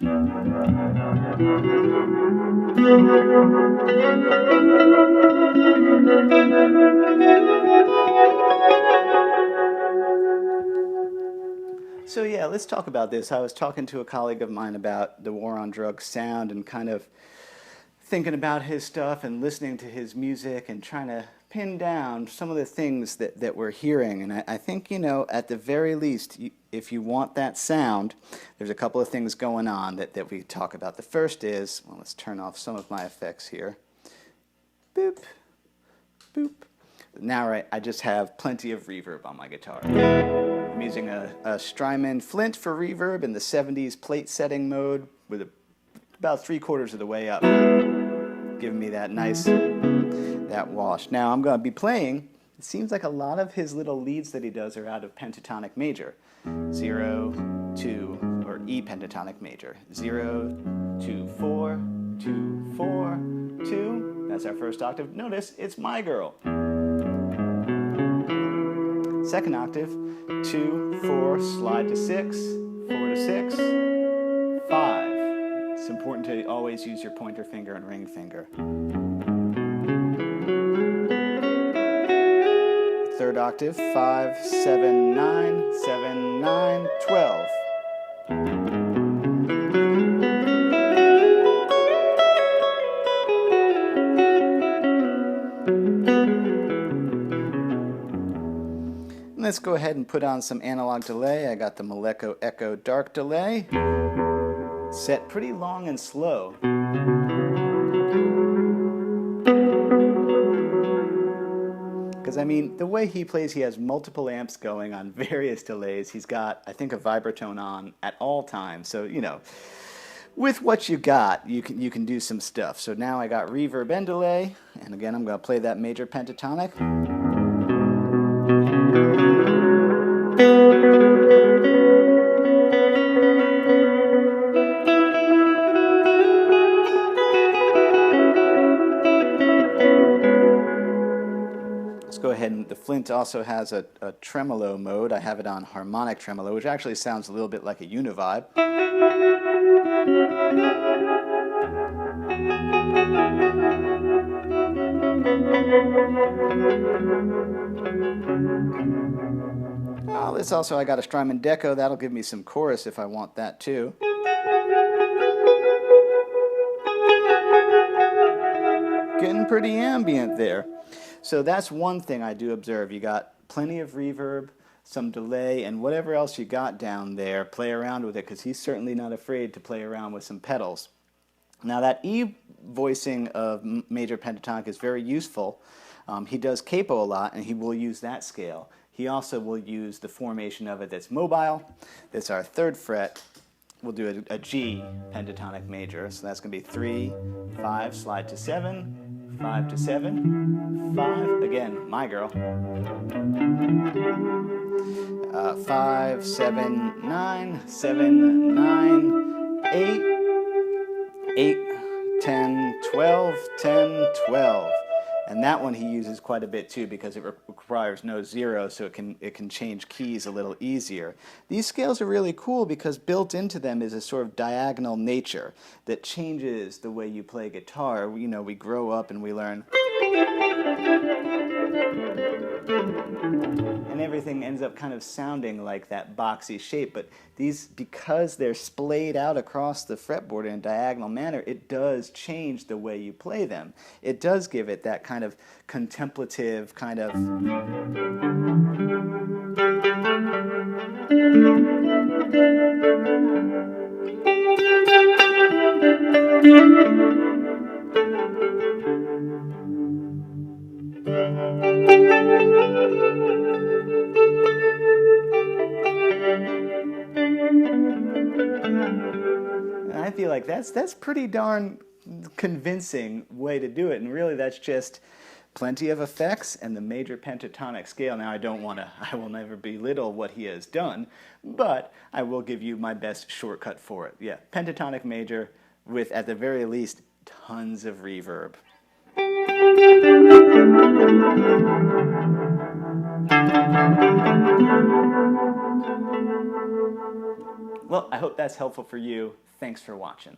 So yeah, let's talk about this. I was talking to a colleague of mine about the War on Drugs sound and kind of thinking about his stuff and listening to his music and trying to pin down some of the things that we're hearing. And I think, you know, at the very least, if you want that sound, there's a couple of things going on that we talk about. The first is, well, let's turn off some of my effects here. Boop, boop. Now I just have plenty of reverb on my guitar. I'm using a Strymon Flint for reverb in the 70s plate setting mode with about 3/4 of the way up, giving me that nice, that wash. Now I'm going to be playing, it seems like a lot of his little leads that he does are out of pentatonic major. 0, 2, or E pentatonic major. 0, 2, 4, 2, 4, 2. That's our first octave. Notice it's My Girl. Second octave, 2, 4, slide to 6, 4 to 6, 5. It's important to always use your pointer finger and ring finger. Third octave, 5, 7, 9, 7, 9, 12. Let's go ahead and put on some analog delay. I got the Maleko Echo Dark Delay, set pretty long and slow. Because, I mean, the way he plays, he has multiple amps going on various delays. He's got, I think, a vibratone on at all times. So, you know, with what you got, you can do some stuff. So now I got reverb and delay. And again, I'm going to play that major pentatonic. Go ahead, and the Flint also has a tremolo mode. I have it on harmonic tremolo, which actually sounds a little bit like a univibe. Oh, this also, I got a Strymon Deco. That'll give me some chorus if I want that too. Getting pretty ambient there. So that's one thing I do observe. You got plenty of reverb, some delay, and whatever else you got down there, play around with it, because he's certainly not afraid to play around with some pedals. Now that E voicing of major pentatonic is very useful. He does capo a lot, and he will use that scale. He also will use the formation of it that's mobile. That's our 3rd fret. We'll do a G pentatonic major, so that's going to be 3, 5, slide to 7, 5 to 7, 5, again, My Girl. 5, 7, 9, 7, 9, 8, 8, 10, 12, 10, 12. And that one he uses quite a bit too, because it requires no zero, so it can change keys a little easier. These scales are really cool because built into them is a sort of diagonal nature that changes the way you play guitar. You know, we grow up and we learn, and everything ends up kind of sounding like that boxy shape. But these, because they're splayed out across the fretboard in a diagonal manner, it does change the way you play them. It does give it that kind of contemplative kind of... And I feel like that's pretty darn convincing way to do it, and really that's just plenty of effects and the major pentatonic scale. Now I will never belittle what he has done, but I will give you my best shortcut for it. Yeah, pentatonic major with, at the very least, tons of reverb. Well, I hope that's helpful for you. Thanks for watching.